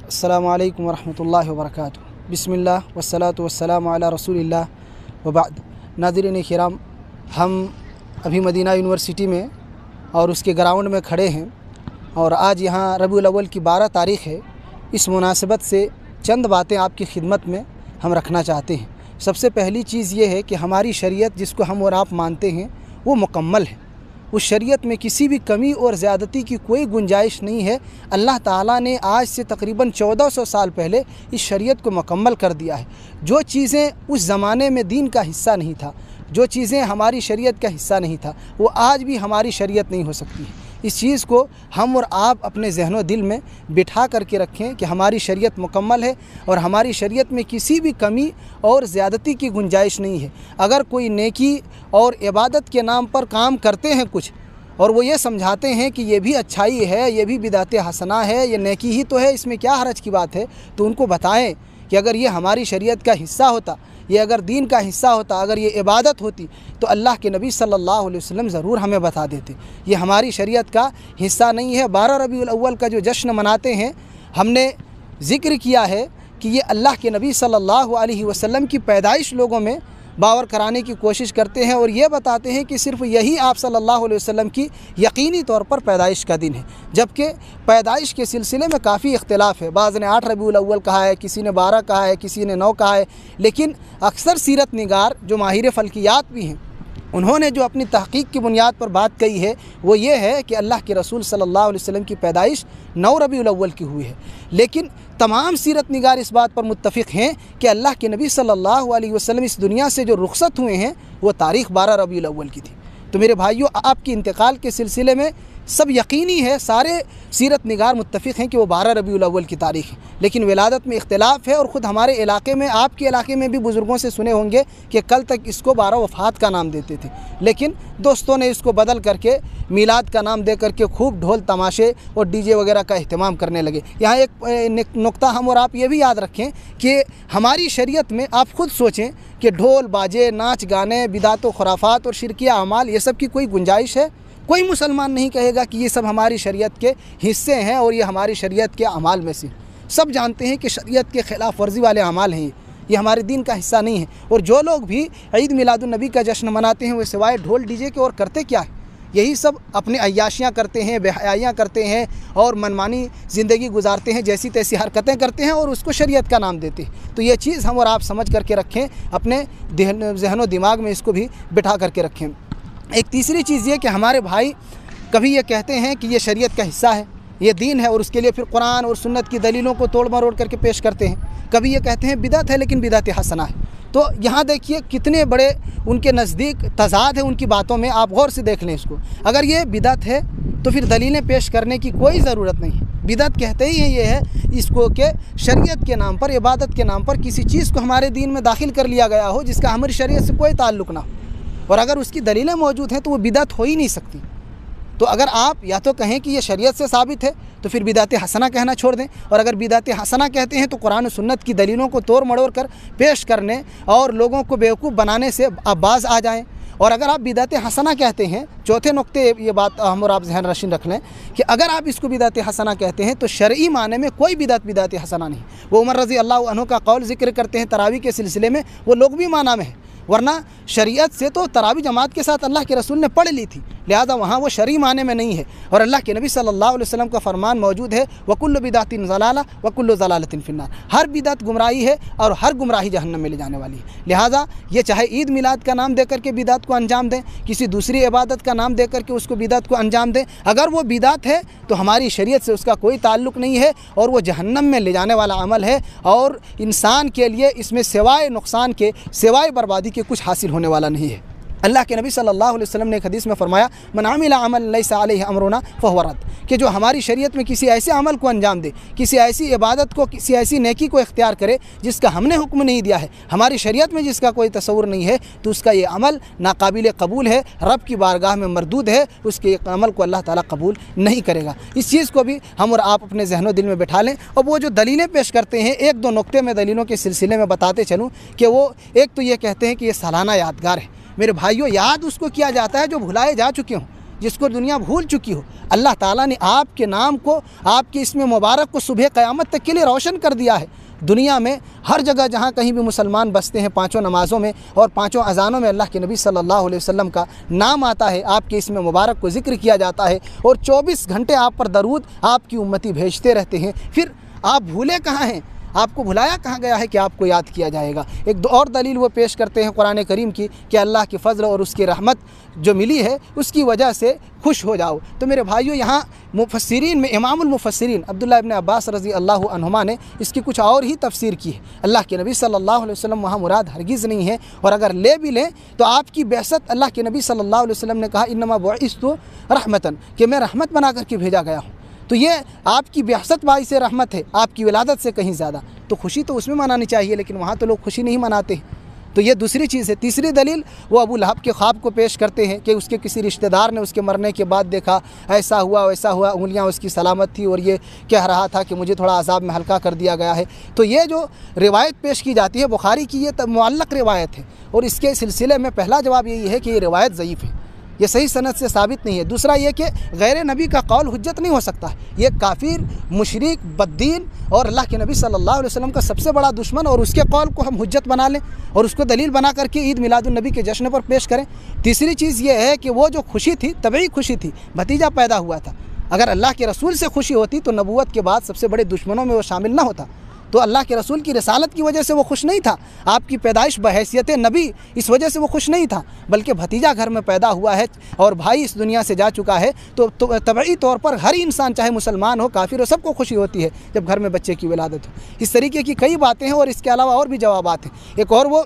अस्सलामु अलैकुम वरहमतुल्लाहि वबरकातुहू। बिस्मिल्लाह वस्सलातु वस्सलामु अला रसूलिल्लाह व बाद। नाज़रीन किराम, हम अभी मदीना यूनिवर्सिटी में और उसके ग्राउंड में खड़े हैं और आज यहाँ रबीउल अव्वल की 12 तारीख़ है। इस मुनासिबत से चंद बातें आपकी खिदमत में हम रखना चाहते हैं। सबसे पहली चीज़ ये है कि हमारी शरीयत जिसको हम और आप मानते हैं वो मुकम्मल है। उस शरीयत में किसी भी कमी और ज़्यादती की कोई गुंजाइश नहीं है। अल्लाह ताला ने आज से तकरीबन 1400 साल पहले इस शरीयत को मुकम्मल कर दिया है। जो चीज़ें उस ज़माने में दीन का हिस्सा नहीं था, जो चीज़ें हमारी शरीयत का हिस्सा नहीं था, वो आज भी हमारी शरीयत नहीं हो सकती है। इस चीज़ को हम और आप अपने ज़हनो दिल में बिठा करके रखें कि हमारी शरीयत मुकम्मल है और हमारी शरीयत में किसी भी कमी और ज़्यादती की गुंजाइश नहीं है। अगर कोई नेकी और इबादत के नाम पर काम करते हैं कुछ और वो ये समझाते हैं कि ये भी अच्छाई है, ये भी बिदात हसना है, ये नेकी ही तो है, इसमें क्या हरज की बात है, तो उनको बताएं कि अगर ये हमारी शरीयत का हिस्सा होता, ये अगर दीन का हिस्सा होता, अगर ये इबादत होती तो अल्लाह के नबी सल्लल्लाहु अलैहि वसल्लम ज़रूर हमें बता देते। ये हमारी शरीयत का हिस्सा नहीं है। 12 रबीउल अव्वल का जो जश्न मनाते हैं, हमने ज़िक्र किया है कि ये अल्लाह के नबी सल्लल्लाहु अलैहि वसल्लम की पैदाइश लोगों में बावर कराने की कोशिश करते हैं और ये बताते हैं कि सिर्फ़ यही आप सल्लल्लाहु अलैहि वसल्लम की यकीनी तौर पर पैदाइश का दिन है, जबकि पैदाइश के सिलसिले में काफ़ी इख्तिलाफ़ है। बाज़ ने 8 रबीउल अव्वल कहा है, किसी ने 12 कहा है, किसी ने 9 कहा है, लेकिन अक्सर सीरत निगार जो माहिर फ़ल्कियात भी हैं, उन्होंने जो अपनी तहक़ीक़ की बुनियाद पर बात कही है वो ये है कि अल्लाह के रसूल सल्लल्लाहु अलैहि वसल्लम की पैदाइश 9 रबीउल अव्वल की हुई है। लेकिन तमाम सीरत निगार इस बात पर मुत्तफ़िक़ हैं कि अल्लाह के नबी सल्लल्लाहु अलैहि वसल्लम इस दुनिया से जो रुखसत हुए हैं वो तारीख़ 12 रबीउल अव्वल की थी। तो मेरे भाइयों, आपकी इंतकाल के सिलसिले में सब यकीनी है, सारे सीरत निगार मुत्तफ़िक़ हैं कि वो 12 रबीउल अव्वल की तारीख़ है। लेकिन विलादत में इख्तिलाफ़ है और ख़ुद हमारे इलाके में, आपके इलाके में भी बुज़ुर्गों से सुने होंगे कि कल तक इसको 12 वफ़ात का नाम देते थे, लेकिन दोस्तों ने इसको बदल करके मीलाद का नाम दे करके खूब ढोल तमाशे और डीजे वगैरह का अहतमाम करने लगे। यहाँ एक नुक्ता हम और आप ये भी याद रखें कि हमारी शरीयत में आप ख़ुद सोचें कि ढोल बाजे, नाच गाने, बिदात व खुराफात और शिरकिया अमाल, ये सब की कोई गुंजाइश है? कोई मुसलमान नहीं कहेगा कि ये सब हमारी शरीयत के हिस्से हैं और ये हमारी शरीयत के अमाल में से। सब जानते हैं कि शरीयत के ख़िलाफ़ वर्जी वाले अमाल हैं, ये हमारे दीन का हिस्सा नहीं है। और जो लोग भी ईद मिलादुन नबी का जश्न मनाते हैं वो सिवाय ढोल डीजे के और करते क्या है? यही सब अपने अय्याशियाँ करते हैं, बेहयाइयाँ करते हैं और मनमानी ज़िंदगी गुजारते हैं, जैसी तैसी हरकतें करते हैं और उसको शरीयत का नाम देते हैं। तो ये चीज़ हम और आप समझ करके रखें, अपने ज़हन व दिमाग में इसको भी बिठा करके रखें। एक तीसरी चीज़ ये कि हमारे भाई कभी ये कहते हैं कि ये शरीयत का हिस्सा है, ये दीन है, और उसके लिए फिर कुरान और सुन्नत की दलीलों को तोड़ मरोड़ करके पेश करते हैं। कभी ये कहते हैं बिदअत है लेकिन बिदअत हसना है। तो यहाँ देखिए कितने बड़े उनके नज़दीक तज़ाद है उनकी बातों में। आप गौर से देख लें इसको। अगर ये बिदअत है तो फिर दलीलें पेश करने की कोई ज़रूरत नहीं है। बिदअत कहते ही ये है इसको कि शरीयत के नाम पर, इबादत के नाम पर किसी चीज़ को हमारे दीन में दाखिल कर लिया गया हो जिसका हमारी शरीयत से कोई ताल्लुक़ ना हो, और अगर उसकी दलीलें मौजूद हैं तो वो बिदअत हो ही नहीं सकती। तो अगर आप या तो कहें कि ये शरीयत से साबित है तो फिर बिदात हसना कहना छोड़ दें, और अगर बिदात हसना कहते हैं तो कुरान और सुन्नत की दलीलों को तोड़ मड़ोड़ कर पेश करने और लोगों को बेवकूफ़ बनाने से आप बाज आ जाएं। और अगर आप बिदात हसना कहते हैं, चौथे नुक्ते ये बात हम और आप ज़हन नशीन रख लें कि अगर आप इसको बिदात हसना कहते हैं तो शरई माने में कोई बिदात हसना नहीं। वो उमर रज़ी अल्लाह अन्हु का कौल ज़िक्र करते हैं तरावी के सिलसिले में, वो लोग भी माना में है, वरना शरीयत से तो तरावी जमात के साथ अल्लाह के रसूल ने पढ़ ली थी, लिहाजा वहाँ वो शरई माने में नहीं है। और अल्लाह के नबी सल्लल्लाहु अलैहि वसल्लम का फरमान मौजूद है, वकुल्लु बिदातिन ज़लाला वकुल्लु ज़लालतिन फिन्नार। हर बिदअत गुमराही है और हर गुमराही जहन्नम में ले जाने वाली है। लिहाजा ये चाहे ईद मिलाद का नाम देकर के बिदअत को अंजाम दें, किसी दूसरी इबादत का नाम देकर के उसको बिदअत को अंजाम दें, अगर वो बिदअत है तो हमारी शरीयत से उसका कोई ताल्लुक़ नहीं है और वो जहन्नम में ले जाने वाला अमल है, और इंसान के लिए इसमें सिवाय नुकसान के, सिवाय बर्बादी के कुछ हासिल होने वाला नहीं है। अल्लाह के नबी सल्लल्लाहु अलैहि वसल्लम ने एक हदीस में फरमाया, मन आमिला अमल लैसा अलैहि अमरुना फहुव रद्द, कि जो हमारी शरीयत में किसी ऐसे अमल को अंजाम दे, किसी ऐसी इबादत को, किसी ऐसी नेकी को इख्तियार करे जिसका हमने हुक्म नहीं दिया है, हमारी शरीयत में जिसका कोई तसव्वुर नहीं है, तो उसका ये अमल नाकाबिल कबूल है, रब की बारगाह में मरदूद है, उसके अमल को अल्लाह ताला कबूल नहीं करेगा। इस चीज़ को भी हम और आप अपने ज़हनो दिल में बिठा लें। और वो जो दलीलें पेश करते हैं, एक दो नुक्ते में दलीलों के सिलसिले में बताते चलूँ कि वो एक तो ये कहते हैं कि ये सालाना यादगार है। मेरे भाइयों, याद उसको किया जाता है जो भुलाए जा चुके हों। جس کو دنیا بھول چکی ہو، اللہ تعالیٰ نے آپ کے نام کو، آپ کے اسم مبارک کو صبح قیامت تک کے لیے روشن کر دیا ہے۔ دنیا میں ہر جگہ جہاں کہیں بھی مسلمان بستے ہیں، پانچوں نمازوں میں اور پانچوں اذانوں میں اللہ کے نبی صلی اللہ علیہ وسلم کا نام آتا ہے، آپ کے اسم مبارک کو ذکر کیا جاتا ہے، اور 24 گھنٹے آپ پر درود آپ کی امتی بھیجتے رہتے ہیں۔ پھر آپ بھولے کہاں ہیں؟ آپ کو بھلایا کہاں گیا ہے کہ آپ کو یاد کیا جائے گا؟ ایک اور دلیل وہ پیش کرتے ہیں قرآن کریم کی کہ اللہ کے فضل اور اس کی رحمت جو ملی ہے اس کی وجہ سے خوش ہو جاؤ۔ تو میرے بھائیو، یہاں مفسرین میں امام المفسرین عبداللہ ابن عباس رضی اللہ عنہما نے اس کی کچھ اور ہی تفسیر کی ہے۔ اللہ کے نبی صلی اللہ علیہ وسلم وہاں مراد ہرگز نہیں ہے، اور اگر لے بھی لیں تو آپ کی بعثت، اللہ کے نبی صلی اللہ علیہ وسلم نے کہا انما بعثت رحمتاً، کہ میں رحمت بنا کر کے بھیجا گیا ہوں، تو یہ آپ کی بعثت باعث رحمت ہے، آپ کی ولادت سے کہیں زیادہ، تو خوشی تو اس میں منانی چاہیے، لیکن وہاں تو لوگ خوشی نہیں مناتے ہیں۔ تو یہ دوسری چیز ہے۔ تیسری دلیل وہ ابو لہب کے خواب کو پیش کرتے ہیں کہ اس کے کسی رشتہ دار نے اس کے مرنے کے بعد دیکھا، ایسا ہوا ویسا ہوا، انگلیاں اس کی سلامت تھی، اور یہ کہہ رہا تھا کہ مجھے تھوڑا عذاب میں ہلکا کر دیا گیا ہے۔ تو یہ جو روایت پیش کی جاتی ہے بخاری کی، یہ معلق روایت ہے، اور اس کے سلسلے میں پہلا جواب یہی ہے کہ یہ روایت ضعیف ہے، یہ صحیح سند سے ثابت نہیں ہے۔ دوسرا یہ کہ غیر نبی کا قول حجت نہیں ہو سکتا، یہ کافر، مشرک، بددین اور اللہ کے نبی صلی اللہ علیہ وسلم کا سب سے بڑا دشمن، اور اس کے قول کو ہم حجت بنا لیں اور اس کو دلیل بنا کر کے عید میلاد النبی کے جشن پر پیش کریں۔ تیسری چیز یہ ہے کہ وہ جو خوشی تھی طبعی خوشی تھی، بھتیجا پیدا ہوا تھا، اگر اللہ کے رسول سے خوشی ہوتی تو نبوت کے بعد سب سے بڑے دشمنوں میں وہ شامل نہ ہوتا۔ تو اللہ کے رسول کی رسالت کی وجہ سے وہ خوش نہیں تھا، آپ کی پیدائش بحیثیت نبی اس وجہ سے وہ خوش نہیں تھا، بلکہ بھتیجا گھر میں پیدا ہوا ہے اور بھائی اس دنیا سے جا چکا ہے، تو طبعی طور پر ہر انسان چاہے مسلمان ہو کافر ہو سب کو خوشی ہوتی ہے جب گھر میں بچے کی ولادت ہو۔ اس طریقے کی کئی باتیں ہیں، اور اس کے علاوہ اور بھی جوابات ہیں۔ ایک اور وہ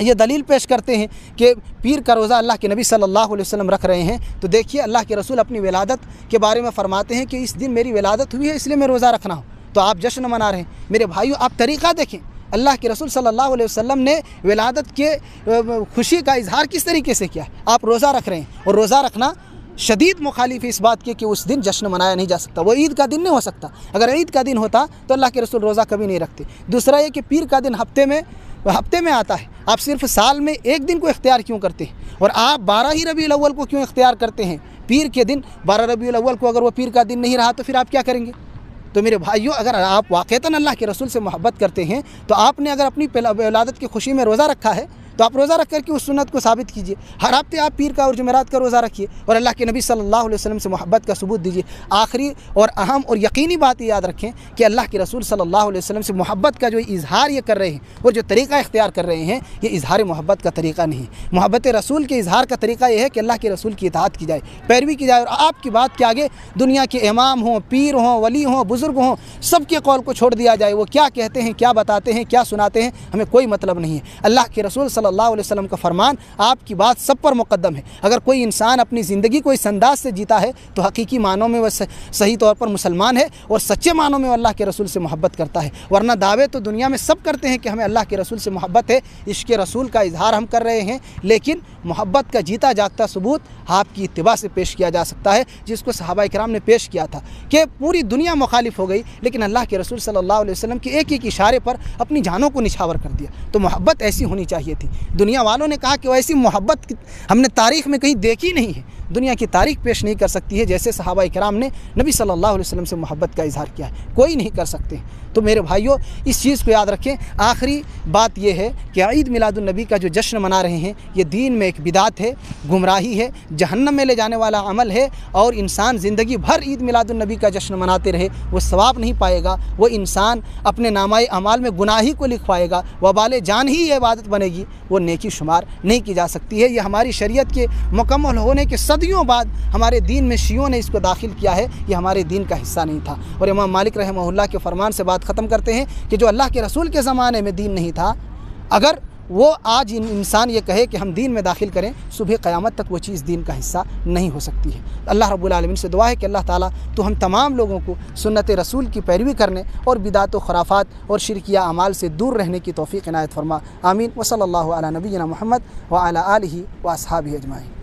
یہ دلیل پیش کرتے ہیں کہ پیر کا روزہ اللہ کے نبی صلی اللہ علیہ وسلم رکھ رہے ہیں، تو دیکھیے اللہ کے رسول اپنی ولادت کے بارے میں فرماتے ہیں کہ اس دن میری ولادت ہوئی ہے اس لیے میں روزہ رکھنا ہوں، تو آپ جشن منا رہے ہیں۔ میرے بھائیو، آپ طریقہ دیکھیں، اللہ کے رسول صلی اللہ علیہ وسلم نے ولادت کے خوشی کا اظہار کس طریقے سے کیا ہے۔ آپ روزہ رکھ رہے ہیں، اور روزہ رکھنا شدید مخالف ہے اس بات کے کہ اس دن جشن منایا نہیں جا سکتا، وہ عید کا دن نہیں ہو سکتا۔ اگر عید کا دن ہوتا تو اللہ کے رسول روزہ کبھی نہیں رکھتے۔ دوسرا یہ کہ پیر کا دن ہفتے میں آتا ہے، آپ صرف سال میں ایک دن کو اختیار کیوں کرتے ہیں، اور آپ 12 ہی ربیع الاول کو کیوں اختیار کرتے ہیں؟ پیر کے دن 12 ربیع الاول کو اگر وہ پیر کا دن نہیں رہا تو پھر آپ کیا کریں گے؟ تو میرے بھائیوں، اگر آپ واقعتاً اللہ کے رسول سے محبت کرتے ہیں تو آپ نے اگر اپنی ولادت کی خوشی میں روزہ رکھا ہے تو آپ روزہ رکھ کر کے اس سنت کو ثابت کیجیے۔ ہر ہفتے آپ پیر کا اور جمعرات کا روزہ رکھیے اور اللہ کے نبی صلی اللہ علیہ وسلم سے محبت کا ثبوت دیجیے۔ آخری اور اہم اور یقینی بات یاد رکھیں کہ اللہ کے رسول صلی اللہ علیہ وسلم سے محبت کا جو اظہار یہ کر رہے ہیں اور جو طریقہ اختیار کر رہے ہیں، یہ اظہار محبت کا طریقہ نہیں ہے۔ محبت رسول کے اظہار کا طریقہ یہ ہے کہ اللہ کے رسول کی اطاعت کی جائے، پیروی کی جائے، اور آپ کی بات کے آگے دنیا کے امام ہوں، پیر ہوں، ولی ہوں، بزرگ ہوں، سب کے قول کو چھوڑ دیا جائے۔ وہ کیا کہتے ہیں، کیا بتاتے ہیں، کیا سناتے ہیں، ہمیں کوئی مطلب نہیں ہے۔ اللہ کے رسول صلی اللہ علیہ وسلم کا فرمان، آپ کی بات سب پر مقدم ہے۔ اگر کوئی انسان اپنی زندگی کو اس انداز سے جیتا ہے تو حقیقی معنوں میں وہ صحیح طور پر مسلمان ہے اور سچے معنوں میں وہ اللہ کے رسول سے محبت کرتا ہے، ورنہ دعوے تو دنیا میں سب کرتے ہیں کہ ہمیں اللہ کے رسول سے محبت ہے، عشق رسول کا اظہار ہم کر رہے ہیں، لیکن محبت کا جیتا جاگتا ثبوت آپ کی اتباع سے پیش کیا جا سکتا ہے، جس کو صحابہ کرام نے پیش کیا تھا کہ پوری دنیا مخالف ہو گئی لیکن اللہ کے رسول صلی اللہ علیہ وسلم کے ایک اشارے پر اپنی جانوں کو نچھاور کر دیا۔ تو محبت ایسی ہونی چاہیے تھی۔ دنیا والوں نے کہا کہ ایسی محبت ہم نے تاریخ میں کہیں دیکھی نہیں ہے، دنیا کی تاریخ پیش نہیں کر سکتی ہے جیسے صحابہ کرام نے نبی صلی اللہ علیہ وسلم سے محبت کا اظہار کیا ہے، کوئی نہیں کر سکتے۔ تو میرے بھائیوں، اس چیز کو یاد رکھیں۔ آخری بات یہ ہے کہ عید میلاد النبی کا جو جشن منا رہے ہیں، یہ دین میں ایک بدعت ہے، گمراہی ہے، جہنم میں لے جانے والا عمل ہے، اور انسان زندگی بھر عید میلاد النبی کا جشن مناتے رہے وہ ثواب نہیں پائے گا، وہ انسان اپنے نامۂ اعمال میں گناہی کو لکھ پائے گا، وبال جان ہی یہ عبادت بنے گی، وہ نیکی شمار نہیں کی جا سکتی ہے۔ یہ ہماری شریعت کے مکمل ہونے کے صدیوں بعد ہمارے دین میں شیعوں نے اس کو داخل کیا ہے، یہ ہمارے دین کا حصہ نہیں تھا۔ اور امام مالک رحمہ اللہ کے فرمان سے بات ختم کرتے ہیں کہ جو اللہ کے رسول کے زمانے میں دین نہیں تھا، اگر وہ آج انسان یہ کہے کہ ہم دین میں داخل کریں، صبح قیامت تک وہ چیز دین کا حصہ نہیں ہو سکتی ہے۔ اللہ رب العالمین سے دعا ہے کہ اللہ تعالیٰ تو ہم تمام لوگوں کو سنت رسول کی پیروی کرنے اور بدعت و خرافات اور شرکیہ اعمال سے دور رہنے کی توفیق عنایت فرما۔ آمین۔ وصلی اللہ علی نبینا محمد وعلی آلہ واصحابہ اجمعین۔